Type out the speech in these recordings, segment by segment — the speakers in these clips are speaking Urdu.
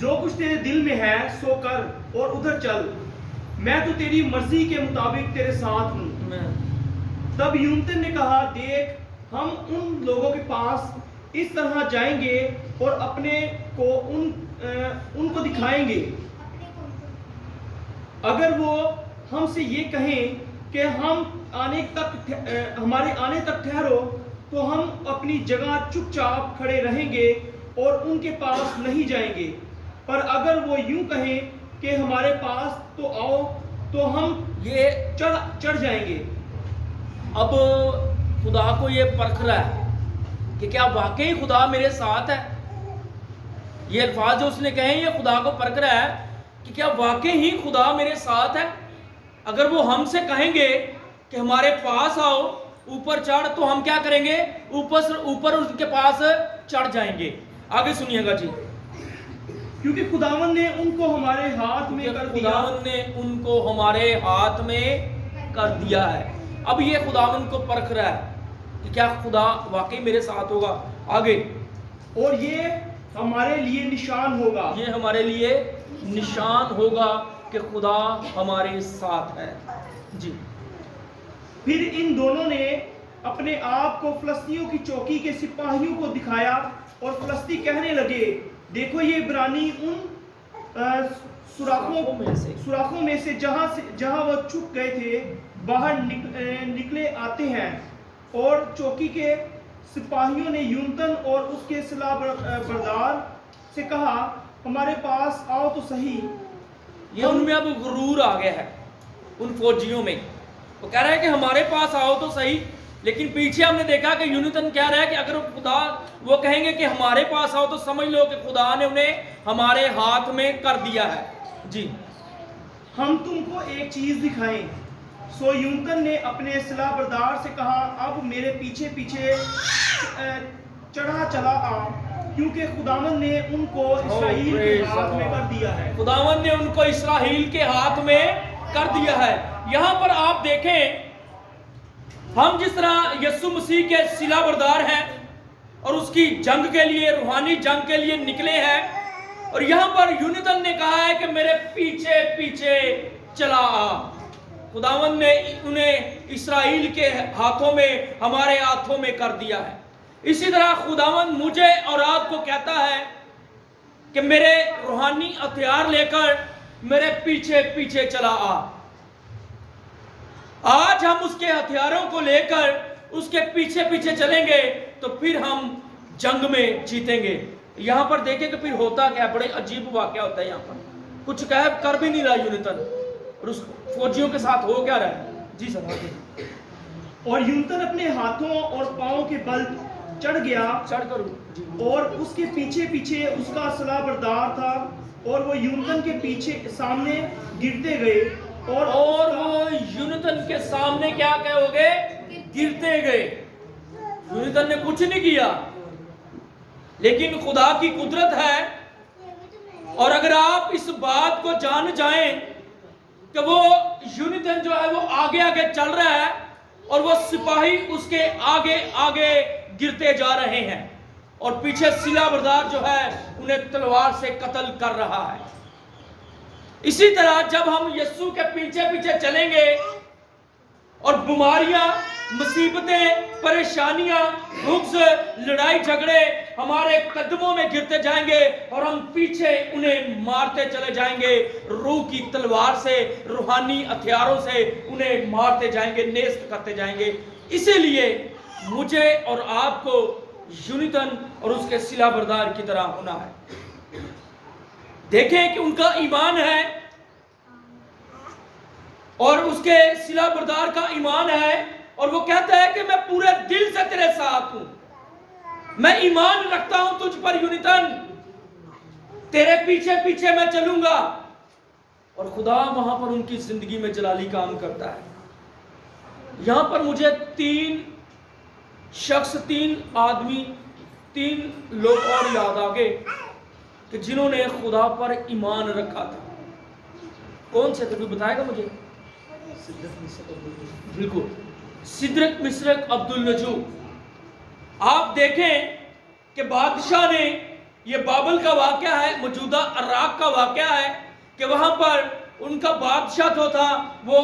جو کچھ تیرے دل میں ہے سو کر اور ادھر چل، میں تو تیری مرضی کے مطابق تیرے ساتھ ہوں۔ تب یونتن نے کہا، دیکھ ہم ان لوگوں کے پاس اس طرح جائیں گے اور اپنے کو ان کو دکھائیں گے، اگر وہ ہم سے یہ کہیں کہ ہمارے آنے تک ٹھہرو تو ہم اپنی جگہ چپ چاپ کھڑے رہیں گے اور ان کے پاس نہیں جائیں گے، پر اگر وہ یوں کہیں کہ ہمارے پاس تو آؤ تو ہم یہ چڑھ جائیں گے۔ اب خدا کو یہ پرکھ رہا ہے کہ کیا واقعی خدا میرے ساتھ ہے۔ یہ الفاظ جو اس نے کہے یہ خدا کو پرکھ رہا ہے کہ کیا واقعی ہی خدا میرے ساتھ ہے۔ اگر وہ ہم سے کہیں گے کہ ہمارے پاس آؤ اوپر چڑھ تو ہم کیا کریں گے، اوپر ان کے پاس چڑھ جائیں گے۔ آگے سنیے گا جی۔ کیونکہ خداوند نے ان کو ہمارے ہاتھ میں کر دیا، خداوند نے ان کو ہمارے ہاتھ میں کر دیا ہے۔ اب یہ خداوند کو پرکھ رہا ہے کہ کیا خدا واقعی میرے ساتھ ہوگا۔ آگے، اور یہ ہمارے لیے نشان ہوگا، یہ ہمارے لیے نشان ہوگا کہ خدا ہمارے ساتھ ہے۔ جی، پھر ان دونوں نے اپنے آپ کو فلسطینیوں کی چوکی کے سپاہیوں کو دکھایا اور فلسطی کہنے لگے، دیکھو یہ عبرانی ان سوراخوں میں سے جہاں وہ چھپ گئے تھے باہر نکلے آتے ہیں۔ اور چوکی کے سپاہیوں نے یونتن اور اس کے سلاح بردار سے کہا، ہمارے پاس آؤ تو صحیح۔ یہ ان میں اب غرور آ گیا ہے، ان فوجیوں میں۔ وہ کہہ رہا ہے کہ ہمارے پاس آؤ تو صحیح، لیکن پیچھے ہم نے دیکھا کہ یونتن کہہ رہا ہے کہ اگر وہ کہیں گے کہ ہمارے پاس آؤ تو سمجھ لو کہ خدا نے انہیں ہمارے ہاتھ میں کر دیا ہے۔ جی، ہم تم کو ایک چیز دکھائیں۔ سو یونتن نے اپنے سلاح بردار سے کہا، اب میرے پیچھے پیچھے چڑھا چلا آ، کیونکہ خداوند نے ان کو اسرائیل کے ہاتھ میں کر دیا ہے۔ خداوند نے ان کو اسرائیل کے ہاتھ میں کر دیا ہے۔ یہاں پر آپ دیکھیں، ہم جس طرح یسوع مسیح کے سلاح بردار ہیں اور اس کی جنگ کے لیے، روحانی جنگ کے لیے نکلے ہیں، اور یہاں پر یونتن نے کہا ہے کہ میرے پیچھے پیچھے چلا آ۔ خداوند نے انہیں اسرائیل کے ہاتھوں میں، ہمارے ہاتھوں میں کر دیا ہے۔ اسی طرح خداوند مجھے اور آپ کو کہتا ہے کہ میرے روحانی ہتھیار لے کر میرے پیچھے پیچھے چلا آ۔ آج ہم اس کے ہتھیاروں کو لے کر اس کے پیچھے پیچھے چلیں گے تو پھر ہم جنگ میں جیتیں گے۔ یہاں پر دیکھیں کہ پھر ہوتا کیا، بڑے عجیب واقعہ ہوتا ہے۔ یہاں پر کچھ کر بھی نہیں رہا یونتن، اور اس فوجیوں کے ساتھ ہو کیا رہا ہے۔ جی سر، اور یونتن اپنے ہاتھوں اور پاؤں کے بل چڑھ گیا، اور اس کے پیچھے پیچھے اس کا سلاح بردار تھا، اور وہ یونتن کے پیچھے سامنے گرتے گئے، اور وہ یونتن کے سامنے کیا ہو گئے، گرتے گئے۔ یونتن نے کچھ نہیں کیا، لیکن خدا کی قدرت ہے۔ اور اگر آپ اس بات کو جان جائیں کہ وہ یونتن جو ہے وہ آگے آگے چل رہا ہے اور وہ سپاہی اس کے آگے آگے گرتے جا رہے ہیں، اور پیچھے سلاح بردار جو ہے انہیں تلوار سے قتل کر رہا ہے۔ اسی طرح جب ہم یسوع کے پیچھے پیچھے چلیں گے اور بیماریاں، مصیبتیں، پریشانیاں، بغض، لڑائی جھگڑے ہمارے قدموں میں گرتے جائیں گے اور ہم پیچھے انہیں مارتے چلے جائیں گے، روح کی تلوار سے، روحانی ہتھیاروں سے انہیں مارتے جائیں گے، نیست کرتے جائیں گے۔ اسی لیے مجھے اور آپ کو یونتن اور اس کے سلاح بردار کی طرح ہونا ہے۔ دیکھیں کہ ان کا ایمان ہے اور اس کے سلاح بردار کا ایمان ہے، اور وہ کہتا ہے کہ میں پورے دل سے تیرے ساتھ ہوں، میں ایمان رکھتا ہوں تجھ پر یونتن، تیرے پیچھے پیچھے میں چلوں گا۔ اور خدا وہاں پر ان کی زندگی میں جلالی کام کرتا ہے۔ یہاں پر مجھے تین آدمی، تین لوگ اور یاد آگے کہ جنہوں نے خدا پر ایمان رکھا تھا۔ کون سے تھے، کوئی بتائے گا مجھے؟ بالکل، سدرک مسرک عبد النجو۔ آپ دیکھیں کہ بادشاہ نے یہ بابل کا واقعہ ہے، موجودہ عراق کا واقعہ ہے کہ وہاں پر ان کا بادشاہ جو تھا وہ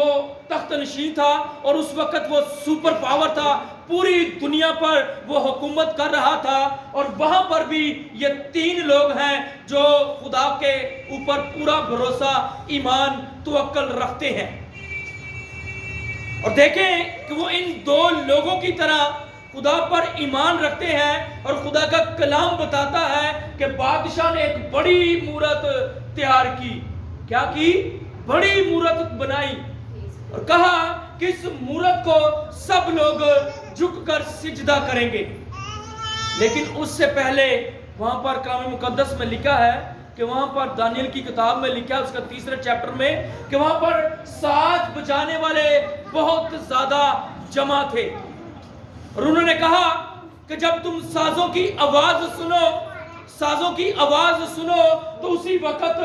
تخت نشین تھا اور اس وقت وہ سپر پاور تھا، پوری دنیا پر وہ حکومت کر رہا تھا، اور وہاں پر بھی یہ 3 لوگ ہیں جو خدا کے اوپر پورا بھروسہ، ایمان، توکل رکھتے ہیں۔ اور دیکھیں کہ وہ ان 2 لوگوں کی طرح خدا پر ایمان رکھتے ہیں، اور خدا کا کلام بتاتا ہے کہ بادشاہ نے ایک بڑی مورت تیار کی۔ کیا کی؟ بڑی مورت بنائی اور کہا کہ اس مورت کو سب لوگ جھک کر سجدہ کریں گے۔ لیکن اس سے پہلے وہاں پر کلام مقدس میں لکھا ہے کہ وہاں پر دانیل کی کتاب میں لکھا ہے اس کا 3 چیپٹر میں کہ وہاں پر ساز بجانے والے بہت زیادہ جمع تھے، اور انہوں نے کہا کہ جب تم سازوں کی آواز سنو تو اسی وقت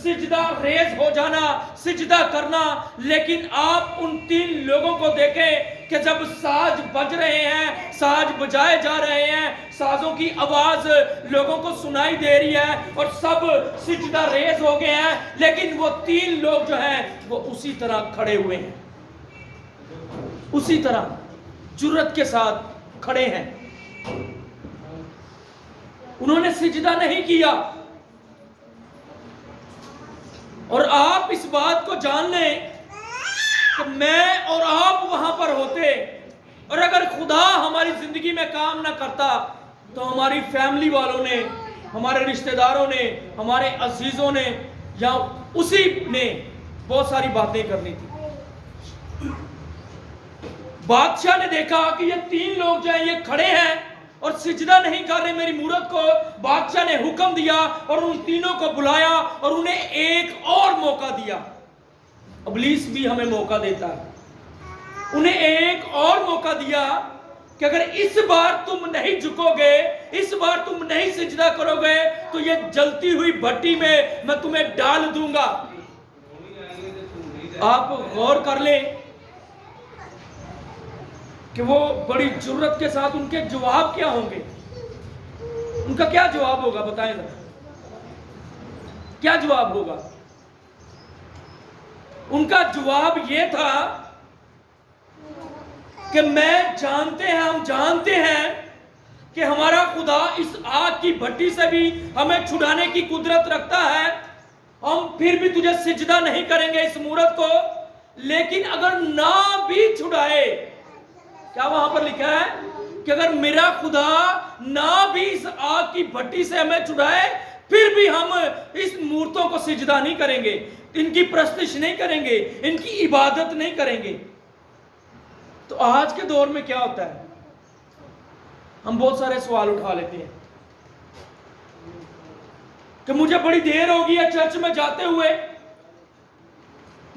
سجدہ ریز ہو جانا، سجدہ کرنا۔ لیکن آپ ان 3 لوگوں کو دیکھیں کہ جب ساز بج رہے ہیں، ساز بجائے جا رہے ہیں، سازوں کی آواز لوگوں کو سنائی دے رہی ہے اور سب سجدہ ریز ہو گئے ہیں، لیکن وہ 3 لوگ جو ہیں وہ اسی طرح کھڑے ہوئے ہیں، اسی طرح جرأت کے ساتھ کھڑے ہیں۔ انہوں نے سجدہ نہیں کیا۔ اور آپ اس بات کو جان لیں کہ میں اور آپ وہاں پر ہوتے، اور اگر خدا ہماری زندگی میں کام نہ کرتا تو ہماری فیملی والوں نے، ہمارے رشتہ داروں نے، ہمارے عزیزوں نے یا اسی نے بہت ساری باتیں کرنی تھی۔ بادشاہ نے دیکھا کہ یہ 3 لوگ جو ہیں یہ کھڑے ہیں اور سجدہ نہیں کر رہے میری مورت کو۔ بادشاہ نے حکم دیا اور ان 3 کو بلایا اور انہیں ایک اور موقع دیا۔ ابلیس بھی ہمیں موقع دیتا ہے، انہیں ایک اور موقع دیا کہ اگر اس بار تم نہیں جھکو گے، اس بار تم نہیں سجدہ کرو گے تو یہ جلتی ہوئی بھٹی میں میں تمہیں ڈال دوں گا۔ آپ غور کر لیں کہ وہ بڑی جرأت کے ساتھ ان کے جواب کیا ہوں گے، ان کا کیا جواب ہوگا، بتائیں ذرا کیا جواب ہوگا۔ ان کا جواب یہ تھا کہ ہم جانتے ہیں کہ ہمارا خدا اس آگ کی بھٹی سے بھی ہمیں چھڑانے کی قدرت رکھتا ہے، ہم پھر بھی تجھے سجدہ نہیں کریں گے اس مورت کو، لیکن اگر نہ بھی چھڑائے، کیا وہاں پر لکھا ہے کہ اگر میرا خدا نہ بھی اس آگ کی بھٹی سے ہمیں چھڑائے پھر بھی ہم اس مورتوں کو سجدہ نہیں کریں گے، ان کی پرستش نہیں کریں گے، ان کی عبادت نہیں کریں گے۔ تو آج کے دور میں کیا ہوتا ہے، ہم بہت سارے سوال اٹھا لیتے ہیں کہ مجھے بڑی دیر ہوگی ہے چرچ میں جاتے ہوئے،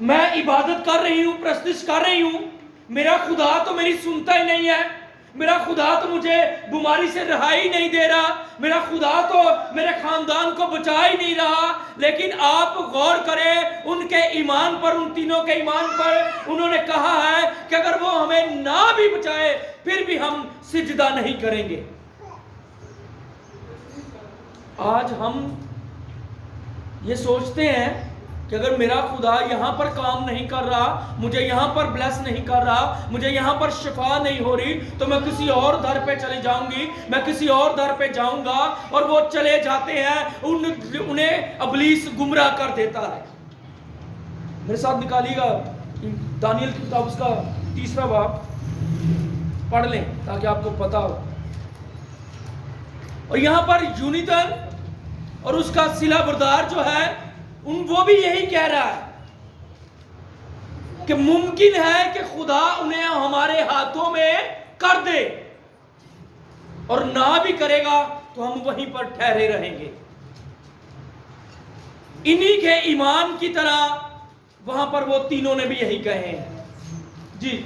میں عبادت کر رہی ہوں، پرستش کر رہی ہوں، میرا خدا تو میری سنتا ہی نہیں ہے، میرا خدا تو مجھے بیماری سے رہائی نہیں دے رہا، میرا خدا تو میرے خاندان کو بچا ہی نہیں رہا۔ لیکن آپ غور کریں ان کے ایمان پر، ان 3 کے ایمان پر، انہوں نے کہا ہے کہ اگر وہ ہمیں نہ بھی بچائے پھر بھی ہم سجدہ نہیں کریں گے۔ آج ہم یہ سوچتے ہیں کہ اگر میرا خدا یہاں پر کام نہیں کر رہا، مجھے یہاں پر بلیس نہیں کر رہا، مجھے یہاں پر شفا نہیں ہو رہی، تو میں کسی اور در پہ چلی جاؤں گی، میں کسی اور در پہ جاؤں گا، اور وہ چلے جاتے ہیں، انہیں ابلیس گمراہ کر دیتا ہے۔ میرے ساتھ نکالیے گا دانیل کی کتاب، اس کا 3 باب پڑھ لیں تاکہ آپ کو پتا ہو۔ اور یہاں پر یونیتن اور اس کا صلہ بردار جو ہے وہ بھی یہی کہہ رہا ہے کہ ممکن ہے کہ خدا انہیں ہمارے ہاتھوں میں کر دے، اور نہ بھی کرے گا تو ہم وہیں پر ٹھہرے رہیں گے۔ انہی کے ایمان کی طرح وہاں پر وہ 3 نے بھی یہی کہے ہیں۔ جی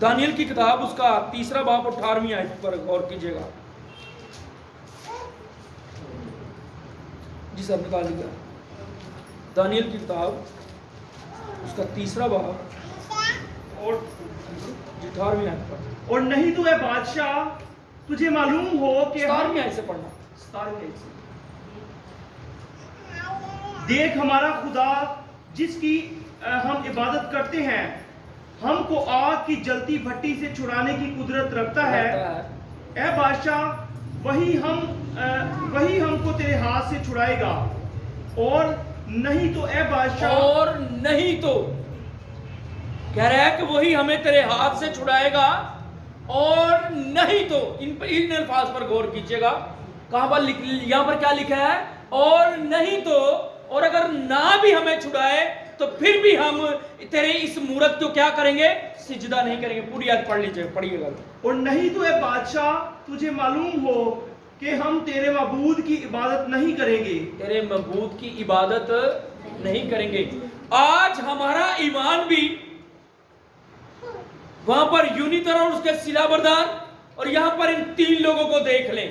دانیل کی کتاب اس کا 3 باب 18ویں آیت پر غور کیجئے گا۔ جی سب نکال لیا دانیل کی کتاب اس کا 3 باب اور 18ویں آیت پر۔ اور نہیں تو اے بادشاہ تجھے معلوم ہو کہ 17ویں آیت سے پڑھنا، 17ویں آیت سے دیکھ ہمارا خدا جس کی ہم عبادت کرتے ہیں ہم کو آگ کی جلتی بھٹی سے چھڑانے کی قدرت رکھتا ہے. اے بادشاہ وہی ہم کو تیرے ہاتھ سے چھڑائے گا اور نہیں تو اے بادشاہ اور نہیں تو کہہ رہا ہے کہ وہی ہمیں تیرے ہاتھ سے چھڑائے گا اور نہیں تو ان الفاظ پر غور کیجئے گا. کہاں پر یہاں پر کیا لکھا ہے؟ اور نہیں تو. اور اگر نہ بھی ہمیں چھڑائے تو پھر بھی ہم تیرے اس مورت کو کیا کریں گے؟ سجدہ نہیں کریں گے. پوری آیت پڑھ لیجئے، پڑھیے گا. اور نہیں تو اے بادشاہ تجھے معلوم ہو کہ ہم تیرے معبود کی عبادت نہیں کریں گے. تیرے معبود کی عبادت نہیں کریں گے. آج ہمارا ایمان بھی وہاں پر یونیتن اور اس کے صلہ بردار اور یہاں پر ان تین لوگوں کو دیکھ لیں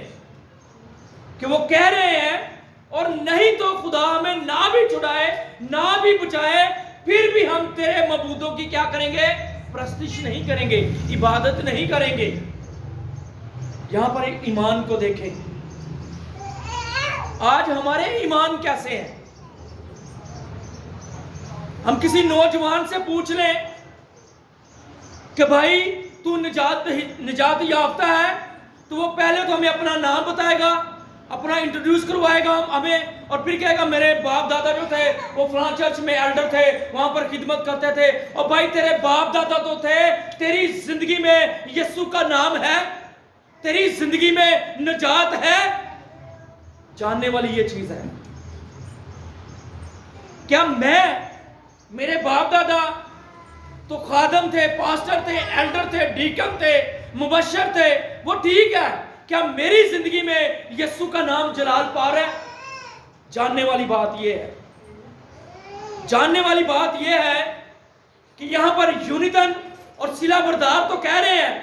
کہ وہ کہہ رہے ہیں اور نہیں تو خدا ہمیں نہ بھی چھڑائے نہ بھی بچائے پھر بھی ہم تیرے معبودوں کی کیا کریں گے؟ پرستش نہیں کریں گے، عبادت نہیں کریں گے. یہاں پر ایک ایمان کو دیکھیں. آج ہمارے ایمان کیسے ہیں؟ ہم کسی نوجوان سے پوچھ لیں کہ بھائی تو نجات یافتہ ہے تو وہ پہلے تو ہمیں اپنا نام بتائے گا، اپنا انٹروڈیوس کروائے گا ہمیں، اور پھر کہے گا میرے باپ دادا جو تھے وہ فلاں چرچ میں ایلڈر تھے، وہاں پر خدمت کرتے تھے. اور بھائی تیرے باپ دادا تو تھے، تیری زندگی میں یسوع کا نام ہے، تیری زندگی میں نجات ہے؟ جاننے والی یہ چیز ہے. کیا میرے باپ دادا تو خادم تھے، پاسٹر تھے، ایلڈر تھے، ڈیکن تھے، مبشر تھے، وہ ٹھیک ہے، کیا میری زندگی میں یسوع کا نام جلال پا رہا ہے؟ جاننے والی بات یہ ہے، جاننے والی بات یہ ہے کہ یہاں پر یونیتن اور صلہ بردار تو کہہ رہے ہیں،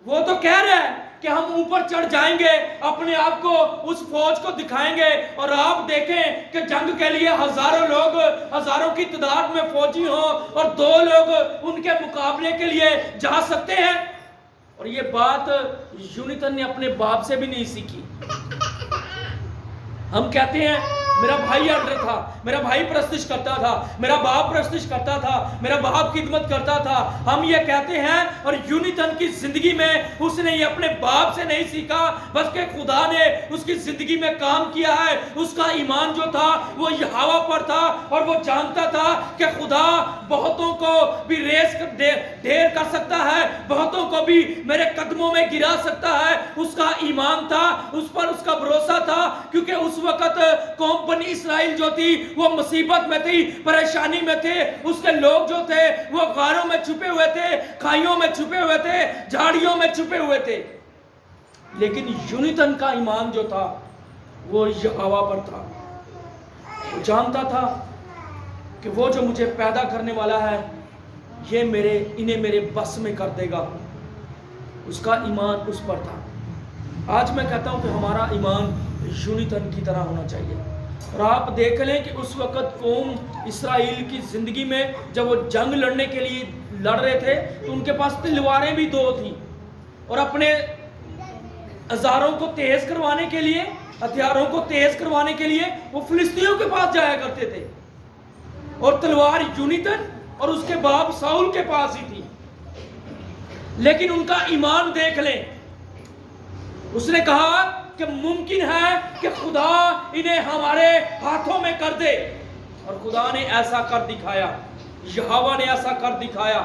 وہ تو کہہ رہے ہیں کہ ہم اوپر چڑھ جائیں گے، اپنے آپ کو اس فوج کو دکھائیں گے اور آپ دیکھیں کہ جنگ کے لیے ہزاروں لوگ، ہزاروں کی تعداد میں فوجی ہوں اور 2 لوگ ان کے مقابلے کے لیے جا سکتے ہیں. اور یہ بات یونیتن نے اپنے باپ سے بھی نہیں سیکھی. ہم کہتے ہیں میرا بھائی ایلڈر تھا، میرا بھائی پرستش کرتا تھا، میرا باپ پرستش کرتا تھا، میرا باپ خدمت کرتا تھا. ہم یہ کہتے ہیں، اور یونیتن کی زندگی میں اس نے یہ اپنے باپ سے نہیں سیکھا بلکہ خدا نے اس کی زندگی میں کام کیا ہے. اس کا ایمان جو تھا وہ یہوہ پر تھا اور وہ جانتا تھا کہ خدا بہتوں کو بھی ریس ڈھیر کر سکتا ہے، بہتوں کو بھی میرے قدموں میں گرا سکتا ہے. اس کا ایمان تھا، اس پر اس کا بھروسہ تھا، کیونکہ اس وقت قوم بنی اسرائیل جو تھی وہ مصیبت میں تھی، پریشانی میں تھے. اس کے لوگ جو تھے وہ غاروں میں چھپے ہوئے تھے، کھائیوں میں چھپے ہوئے تھے، جھاڑیوں میں چھپے ہوئے تھے. لیکن یونیتن کا ایمان جو تھا وہ یہوہ پر تھا. وہ جانتا تھا کہ وہ جو مجھے پیدا کرنے والا ہے یہ انہیں میرے بس میں کر دے گا. اس کا ایمان اس پر تھا. آج میں کہتا ہوں کہ ہمارا ایمان یونیتن کی طرح ہونا چاہیے. اور آپ دیکھ لیں کہ اس وقت قوم اسرائیل کی زندگی میں جب وہ جنگ لڑنے کے لیے لڑ رہے تھے تو ان کے پاس تلواریں بھی 2 تھیں، اور اپنے ہزاروں کو تیز کروانے کے لیے، ہتھیاروں کو تیز کروانے کے لیے وہ فلسطینیوں کے پاس جایا کرتے تھے. اور تلوار یونیتن اور اس کے باپ ساؤل کے پاس ہی تھی. لیکن ان کا ایمان دیکھ لیں. اس نے کہا کہ ممکن ہے کہ خدا انہیں ہمارے ہاتھوں میں کر دے، اور خدا نے ایسا کر دکھایا، یہوہ نے ایسا کر دکھایا.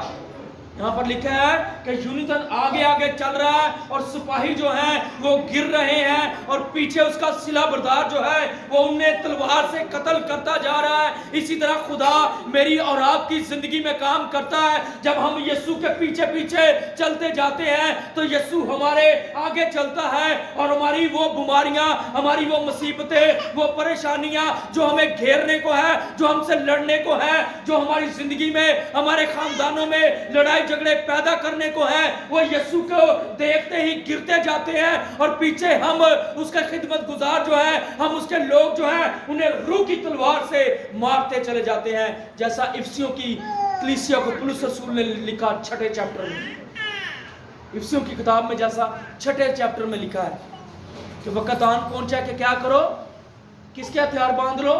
یہاں پر لکھا ہے کہ یونیتن آگے آگے چل رہا ہے اور سپاہی جو ہیں وہ گر رہے ہیں، اور پیچھے اس کا صلہ بردار جو ہے وہ انہیں تلوار سے قتل کرتا جا رہا ہے. اسی طرح خدا میری اور آپ کی زندگی میں کام کرتا ہے. جب ہم یسوع کے پیچھے پیچھے چلتے جاتے ہیں تو یسوع ہمارے آگے چلتا ہے، اور ہماری وہ بیماریاں، ہماری وہ مصیبتیں، وہ پریشانیاں جو ہمیں گھیرنے کو ہے، جو ہم سے لڑنے کو ہے، جو ہماری زندگی میں، ہمارے خاندانوں میں لڑائی جھگڑے پیدا کرنے کو ہے، وہ یسوع کو دیکھتے ہی گرتے جاتے ہیں. اور پیچھے ہم اس کے خدمت گزار جو ہے، ہم اس کے لوگ جو ہیں انہیں روح کی تلوار سے مارتے چلے جاتے ہیں. جیسا افسیوں کی کلیسیا کو پولس رسول نے لکھا 6 چیپٹر میں، افسیوں کی کتاب میں جیسا 6 چیپٹر میں لکھا ہے کہ وقت آن پہنچا کہ کیا کرو، کس کے ہتھیار باندھ لو؟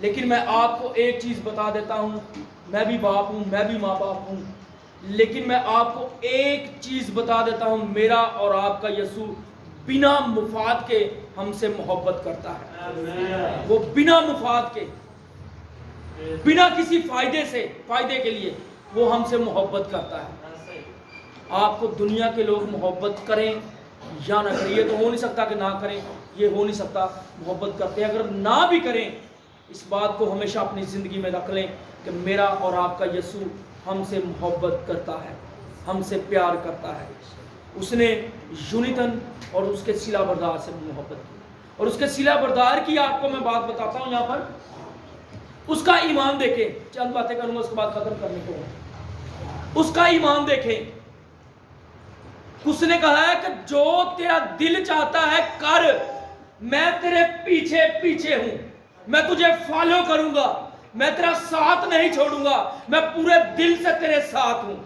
لیکن میں آپ کو ایک چیز بتا دیتا ہوں، میں بھی باپ ہوں، میں بھی ماں باپ ہوں، لیکن میں آپ کو ایک چیز بتا دیتا ہوں، میرا اور آپ کا یسوع بنا مفاد کے ہم سے محبت کرتا ہے۔ وہ بنا مفاد کے، بنا کسی فائدے کے لیے وہ ہم سے محبت کرتا ہے۔ آپ کو دنیا کے لوگ محبت کریں یا نہ کریں، یہ تو ہو نہیں سکتا کہ نہ کریں، یہ ہو نہیں سکتا، محبت کرتے ہیں۔ اگر نہ بھی کریں، اس بات کو ہمیشہ اپنی زندگی میں رکھ لیں کہ میرا اور آپ کا یسوع ہم سے محبت کرتا ہے، ہم سے پیار کرتا ہے۔ اس نے یونیتن اور اس کے سلا بردار سے محبت کی، اور اس کے سلا بردار کی آپ کو میں بات بتاتا ہوں یہاں پر۔ اس کا ایمان دیکھیں، چند باتیں کروں گا اس کے بعد ختم کرنے کو۔ اس کا ایمان دیکھیں، اس نے کہا ہے کہ جو تیرا دل چاہتا ہے کر، میں تیرے پیچھے پیچھے ہوں، میں تجھے فالو کروں گا، میں تیرا ساتھ نہیں چھوڑوں گا، میں پورے دل سے تیرے ساتھ ہوں۔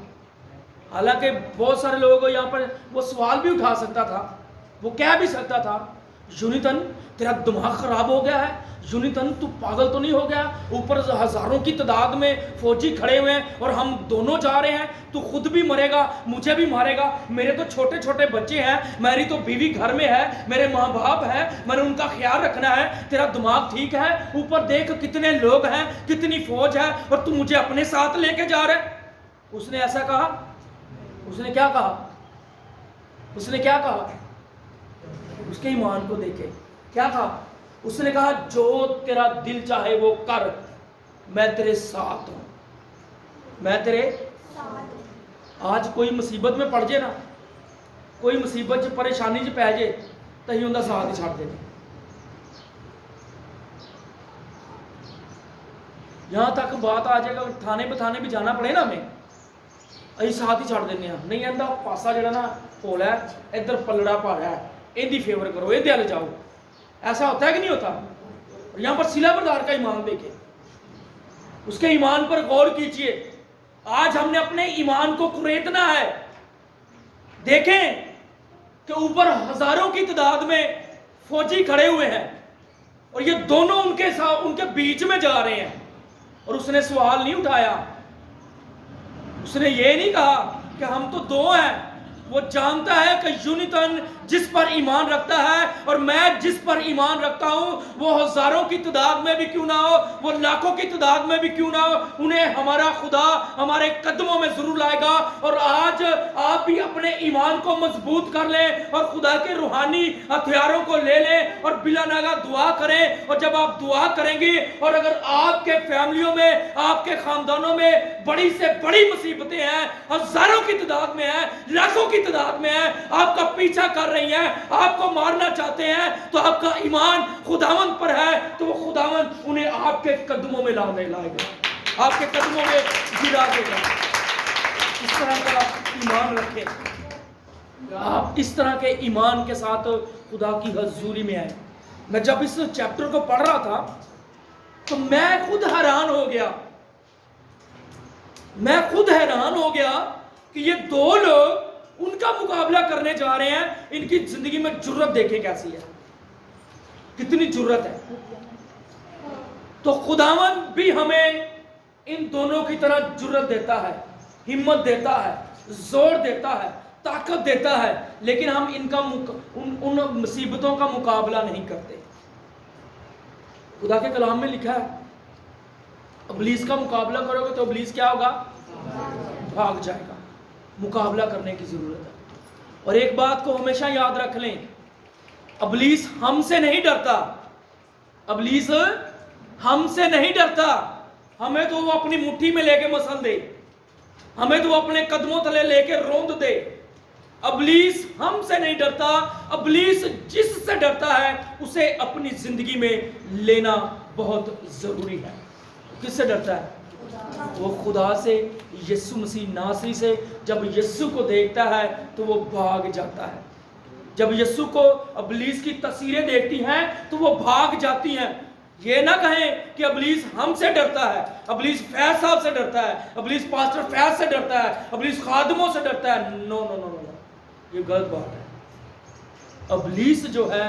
حالانکہ بہت سارے لوگوں یہاں پر وہ سوال بھی اٹھا سکتا تھا، وہ کہہ بھی سکتا تھا، یونیتن تیرا دماغ خراب ہو گیا ہے، یونیتن تو پاگل تو نہیں ہو گیا، اوپر ہزاروں کی تعداد میں فوجی کھڑے ہوئے ہیں اور ہم دونوں جا رہے ہیں، تو خود بھی مرے گا، مجھے بھی مارے گا، میرے تو چھوٹے چھوٹے بچے ہیں، میری تو بیوی گھر میں ہے، میرے ماں باپ ہیں، میں نے ان کا خیال رکھنا ہے، تیرا دماغ ٹھیک ہے؟ اوپر دیکھ کتنے لوگ ہیں، کتنی فوج ہے، اور تو مجھے اپنے ساتھ لے کے جا رہے۔ اس نے ایسا کہا؟ اس نے کیا کہا؟ اس نے کیا کہا؟ اس کے ایمان کو دیکھے، کیا کہا؟ اس نے کہا جو تیرا دل چاہے وہ کر، میں تیرے ساتھ ہوں، میں تیرے ساتھ۔ آج کوئی مصیبت میں پڑ جائے نا، کوئی مصیبت پریشانی پی جائے تو ہی انہیں ساتھ ہی چھڑ دے۔ یہاں تک بات آ جائے گا تھانے بتانے بھی جانا پڑے نا ہمیں، اسی ساتھ ہی چھڑ دینے ہیں، نہیں آتا پاسا جڑا نا ہولا ہے، ادھر پلڑا پا رہا ہے، ایندی فیور کرو، ایندے والے جاؤ۔ ایسا ہوتا ہے کہ نہیں ہوتا؟ یہاں پر سلا بردار کا ایمان دیکھیں، اس کے ایمان پر غور کیجئے۔ آج ہم نے اپنے ایمان کو کریدنا ہے۔ دیکھیں کہ اوپر ہزاروں کی تعداد میں فوجی کھڑے ہوئے ہیں، اور یہ دونوں ان کے بیچ میں جا رہے ہیں، اور اس نے سوال نہیں اٹھایا، اس نے یہ نہیں کہا کہ ہم تو دو ہیں۔ وہ جانتا ہے کہ یونیتن جس پر ایمان رکھتا ہے اور میں جس پر ایمان رکھتا ہوں، وہ ہزاروں کی تعداد میں بھی کیوں نہ ہو، وہ لاکھوں کی تعداد میں بھی کیوں نہ ہو، انہیں ہمارا خدا ہمارے قدموں میں ضرور لائے گا۔ اور آج آپ بھی اپنے ایمان کو مضبوط کر لیں اور خدا کے روحانی ہتھیاروں کو لے لیں اور بلا ناگا دعا کریں۔ اور جب آپ دعا کریں گے، اور اگر آپ کے فیملیوں میں، آپ کے خاندانوں میں بڑی سے بڑی مصیبتیں ہیں، ہزاروں کی تعداد میں ہیں، لاکھوں کی تعداد میں ہیں، آپ کا پیچھا کر رہی ہیں، آپ کو مارنا چاہتے ہیں، تو آپ کا ایمان خداوند پر ہے، تو وہ خداوند انہیں آپ کے قدموں میں لائے گا، آپ کے قدموں میں گرا دے گا۔ اس طرح کا ایمان رکھیں، آپ اس طرح کے ایمان کے ساتھ خدا کی حضوری میں آئے۔ میں جب اس چیپٹر کو پڑھ رہا تھا تو میں خود حیران ہو گیا کہ یہ دو لوگ ان کا مقابلہ کرنے جا رہے ہیں، ان کی زندگی میں جرت دیکھیں کیسی ہے، کتنی جرت ہے۔ تو خداوند بھی ہمیں ان دونوں کی طرح جرت دیتا ہے، ہمت دیتا ہے، زور دیتا ہے، طاقت دیتا ہے، لیکن ہم ان مصیبتوں کا مقابلہ نہیں کرتے۔ خدا کے کلام میں لکھا ہے ابلیس کا مقابلہ کرو گے تو ابلیس کیا ہوگا؟ بھاگ جائے گا۔ مقابلہ کرنے کی ضرورت ہے۔ اور ایک بات کو ہمیشہ یاد رکھ لیں، ابلیس ہم سے نہیں ڈرتا، ابلیس ہم سے نہیں ڈرتا، ہمیں تو وہ اپنی مٹھی میں لے کے مسل دے، ہمیں تو وہ اپنے قدموں تلے لے کے روند دے۔ ابلیس ہم سے نہیں ڈرتا، ابلیس جس سے ڈرتا ہے اسے اپنی زندگی میں لینا بہت ضروری ہے۔ کس سے ڈرتا ہے؟ وہ خدا سے، یسوع مسیح ناصری سے۔ جب یسوع کو دیکھتا ہے تو وہ بھاگ جاتا ہے۔ جب یسوع کو ابلیس کی تصویریں دیکھتی ہیں تو وہ بھاگ جاتی ہیں۔ یہ نہ کہیں کہ ابلیس ہم سے ڈرتا ہے، ابلیس فیض صاحب سے ڈرتا ہے، ابلیس پاسٹر فیض سے ڈرتا ہے، ابلیس خادموں سے ڈرتا ہے۔ نو نو نو نو، یہ غلط بات ہے۔ ابلیس جو ہے